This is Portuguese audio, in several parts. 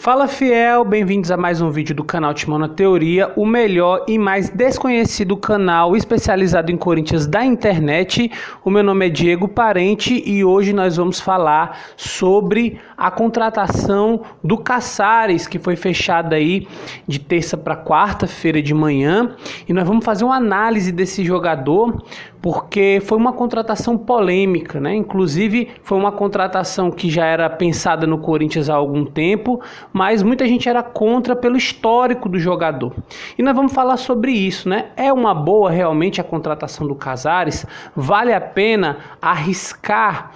Fala fiel, bem-vindos a mais um vídeo do canal Timão na Teoria, o melhor e mais desconhecido canal especializado em Corinthians da internet. O meu nome é Diego Parente e hoje nós vamos falar sobre a contratação do Caçares, que foi fechada aí de terça para quarta-feira de manhã, e nós vamos fazer uma análise desse jogador, porque foi uma contratação polêmica, né? Inclusive foi uma contratação que já era pensada no Corinthians há algum tempo, mas muita gente era contra pelo histórico do jogador. E nós vamos falar sobre isso, né? É uma boa realmente a contratação do Caçares? Vale a pena arriscar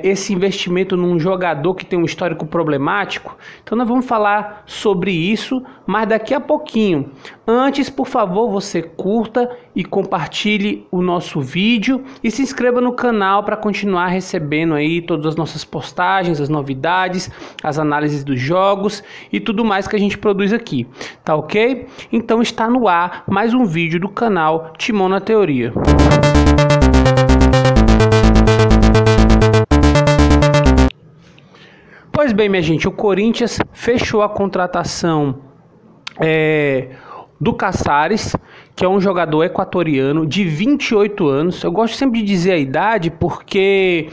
esse investimento num jogador que tem um histórico problemático? Então nós vamos falar sobre isso, mas daqui a pouquinho. Antes, por favor, você curta e compartilhe o nosso vídeo e se inscreva no canal para continuar recebendo aí todas as nossas postagens, as novidades, as análises dos jogos e tudo mais que a gente produz aqui, tá ok? Então está no ar mais um vídeo do canal Timão na Teoria. Pois bem, minha gente, o Corinthians fechou a contratação do Caçares, que é um jogador equatoriano de 28 anos. Eu gosto sempre de dizer a idade porque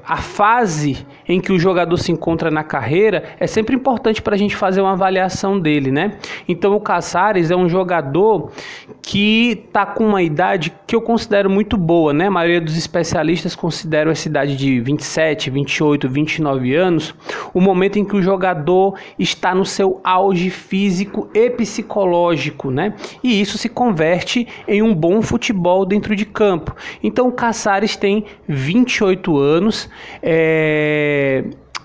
a fase em que o jogador se encontra na carreira é sempre importante para a gente fazer uma avaliação dele, né? Então o Caçares é um jogador que está com uma idade que eu considero muito boa, né? A maioria dos especialistas consideram essa idade de 27, 28, 29 anos o momento em que o jogador está no seu auge físico e psicológico, né? E isso se converte em um bom futebol dentro de campo. Então o Caçares tem 28 anos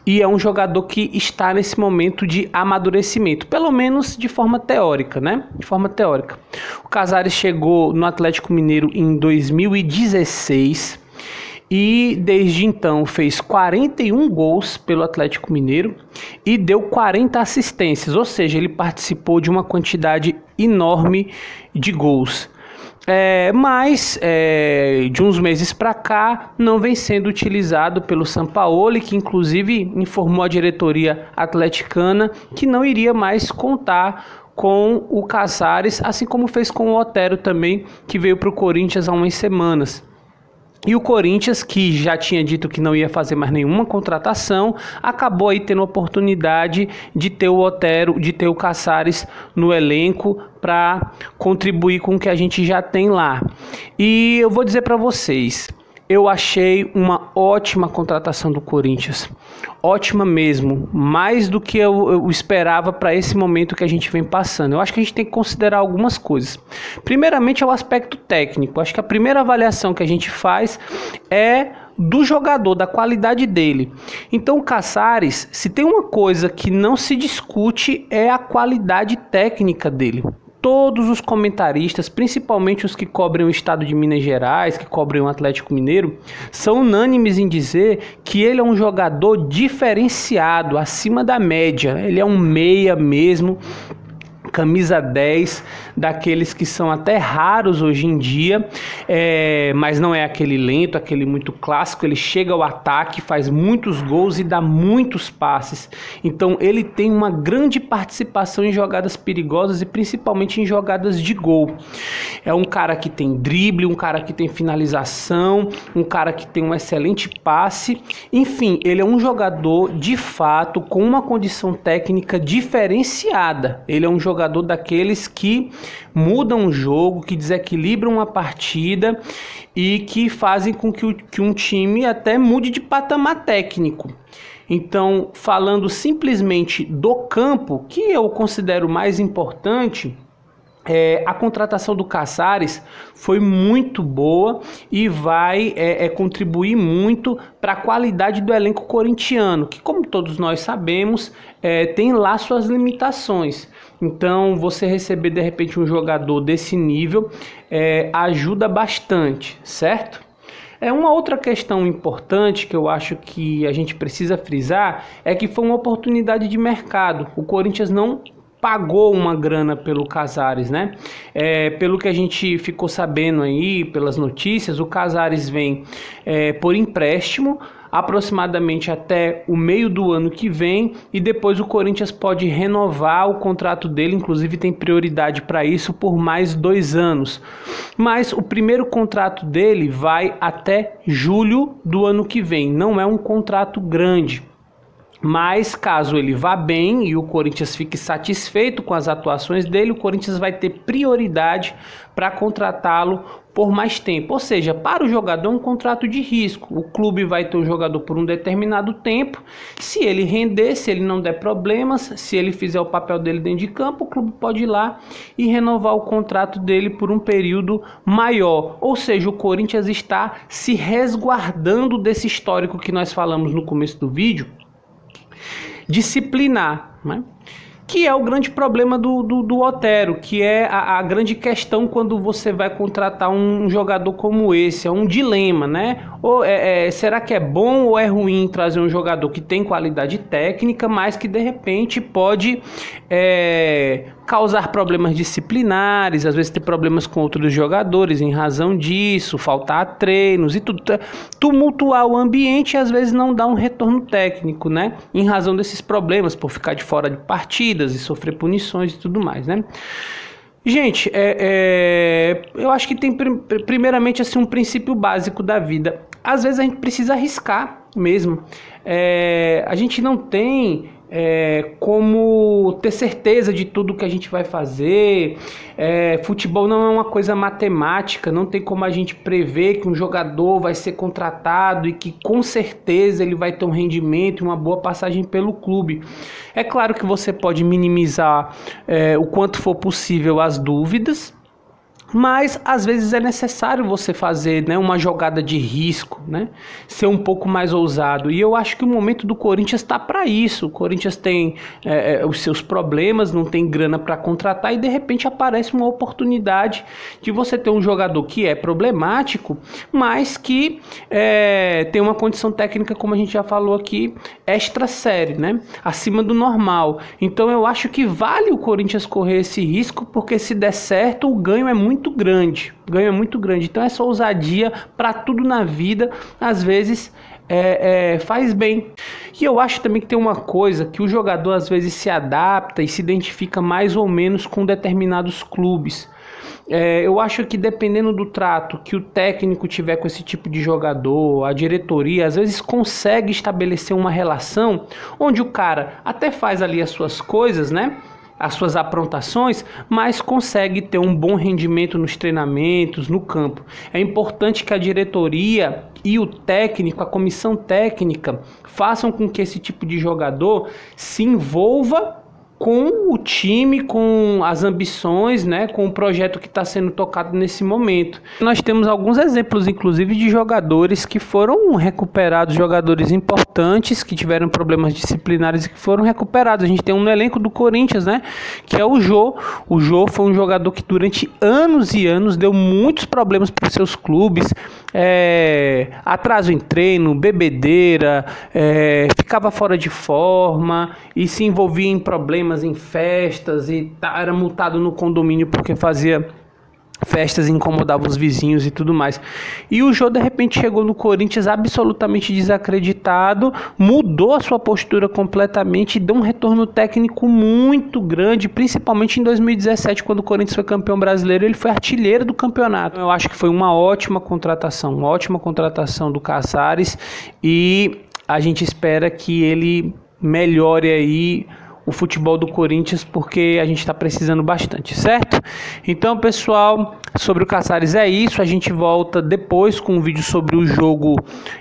e é um jogador que está nesse momento de amadurecimento, pelo menos de forma teórica, né? De forma teórica. O Caçares chegou no Atlético Mineiro em 2016 e desde então fez 41 gols pelo Atlético Mineiro e deu 40 assistências, ou seja, ele participou de uma quantidade enorme de gols. Mas de uns meses para cá não vem sendo utilizado pelo Sampaoli, que inclusive informou a diretoria atleticana que não iria mais contar com o Caçares, assim como fez com o Otero também, que veio para o Corinthians há umas semanas. E o Corinthians, que já tinha dito que não ia fazer mais nenhuma contratação, acabou aí tendo a oportunidade de ter o Otero, de ter o Caçares no elenco para contribuir com o que a gente já tem lá. E eu vou dizer para vocês, eu achei uma ótima contratação do Corinthians, ótima mesmo, mais do que eu esperava para esse momento que a gente vem passando. Eu acho que a gente tem que considerar algumas coisas. Primeiramente é o aspecto técnico. Acho que a primeira avaliação que a gente faz é do jogador, da qualidade dele. Então o Caçares, se tem uma coisa que não se discute, é a qualidade técnica dele. Todos os comentaristas, principalmente os que cobrem o estado de Minas Gerais, que cobrem o Atlético Mineiro, são unânimes em dizer que ele é um jogador diferenciado, acima da média. Ele é um meia mesmo, camisa 10, daqueles que são até raros hoje em dia, mas não é aquele lento, aquele muito clássico. Ele chega ao ataque, faz muitos gols e dá muitos passes. Então ele tem uma grande participação em jogadas perigosas e principalmente em jogadas de gol. É um cara que tem drible, um cara que tem finalização, um cara que tem um excelente passe. Enfim, ele é um jogador de fato com uma condição técnica diferenciada. Ele é um jogador daqueles que mudam o jogo, que desequilibram a partida e que fazem com que um time até mude de patamar técnico. Então, falando simplesmente do campo, que eu considero mais importante, a contratação do Caçares foi muito boa e vai contribuir muito para a qualidade do elenco corintiano, que, como todos nós sabemos, tem lá suas limitações. Então você receber de repente um jogador desse nível ajuda bastante, certo? Uma outra questão importante que eu acho que a gente precisa frisar é que foi uma oportunidade de mercado. O Corinthians não pagou uma grana pelo Caçares, né? Pelo que a gente ficou sabendo aí, pelas notícias, o Caçares vem por empréstimo aproximadamente até o meio do ano que vem, e depois o Corinthians pode renovar o contrato dele, inclusive tem prioridade para isso, por mais 2 anos. Mas o primeiro contrato dele vai até julho do ano que vem, não é um contrato grande. Mas caso ele vá bem e o Corinthians fique satisfeito com as atuações dele, o Corinthians vai ter prioridade para contratá-lo por mais tempo. Ou seja, para o jogador é um contrato de risco. O clube vai ter o jogador por um determinado tempo. Se ele render, se ele não der problemas, se ele fizer o papel dele dentro de campo, o clube pode ir lá e renovar o contrato dele por um período maior. Ou seja, o Corinthians está se resguardando desse histórico que nós falamos no começo do vídeo, disciplinar, né? Que é o grande problema do Otero, que é a grande questão quando você vai contratar um jogador como esse. É um dilema, né? Ou será que é bom ou é ruim trazer um jogador que tem qualidade técnica, mas que de repente pode causar problemas disciplinares, às vezes ter problemas com outros jogadores em razão disso, faltar treinos e tudo, tumultuar o ambiente e às vezes não dar um retorno técnico, né? Em razão desses problemas, por ficar de fora de partidas e sofrer punições e tudo mais, né? Gente, eu acho que tem primeiramente assim um princípio básico da vida. Às vezes a gente precisa arriscar mesmo. A gente não tem como ter certeza de tudo que a gente vai fazer. Futebol não é uma coisa matemática, não tem como a gente prever que um jogador vai ser contratado e que com certeza ele vai ter um rendimento e uma boa passagem pelo clube. É claro que você pode minimizar o quanto for possível as dúvidas, mas às vezes é necessário você fazer, né, uma jogada de risco, né, ser um pouco mais ousado. E eu acho que o momento do Corinthians está para isso. O Corinthians tem os seus problemas, não tem grana para contratar e de repente aparece uma oportunidade de você ter um jogador que é problemático, mas que tem uma condição técnica, como a gente já falou aqui, extra série, né, acima do normal. Então eu acho que vale o Corinthians correr esse risco, porque se der certo o ganho é muito grande, então essa ousadia para tudo na vida às vezes faz bem. E eu acho também que tem uma coisa que o jogador às vezes se adapta e se identifica mais ou menos com determinados clubes. Eu acho que dependendo do trato que o técnico tiver com esse tipo de jogador, a diretoria às vezes consegue estabelecer uma relação onde o cara até faz ali as suas coisas, né, as suas aprontações, mas consegue ter um bom rendimento nos treinamentos, no campo. É importante que a diretoria e o técnico, a comissão técnica, façam com que esse tipo de jogador se envolva com o time, com as ambições, né, com o projeto que está sendo tocado nesse momento. Nós temos alguns exemplos, inclusive, de jogadores que foram recuperados, jogadores importantes que tiveram problemas disciplinares e que foram recuperados. A gente tem um no elenco do Corinthians, né, que é o Jô. O Jô foi um jogador que durante anos e anos deu muitos problemas para os seus clubes, atraso em treino, bebedeira, ficava fora de forma e se envolvia em problemas em festas e era multado no condomínio porque fazia festas e incomodava os vizinhos e tudo mais. E o Jô de repente chegou no Corinthians absolutamente desacreditado, mudou a sua postura completamente e deu um retorno técnico muito grande, principalmente em 2017, quando o Corinthians foi campeão brasileiro. Ele foi artilheiro do campeonato. Eu acho que foi uma ótima contratação do Casares, e a gente espera que ele melhore aí o futebol do Corinthians, porque a gente está precisando bastante, certo? Então, pessoal, sobre o Casares é isso. A gente volta depois com um vídeo sobre o jogo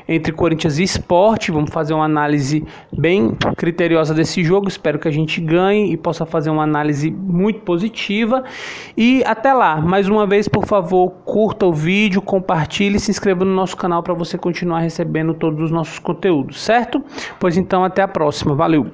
entre Corinthians e Sport. Vamos fazer uma análise bem criteriosa desse jogo. Espero que a gente ganhe e possa fazer uma análise muito positiva. E até lá, mais uma vez, por favor, curta o vídeo, compartilhe e se inscreva no nosso canal para você continuar recebendo todos os nossos conteúdos, certo? Pois então, até a próxima. Valeu!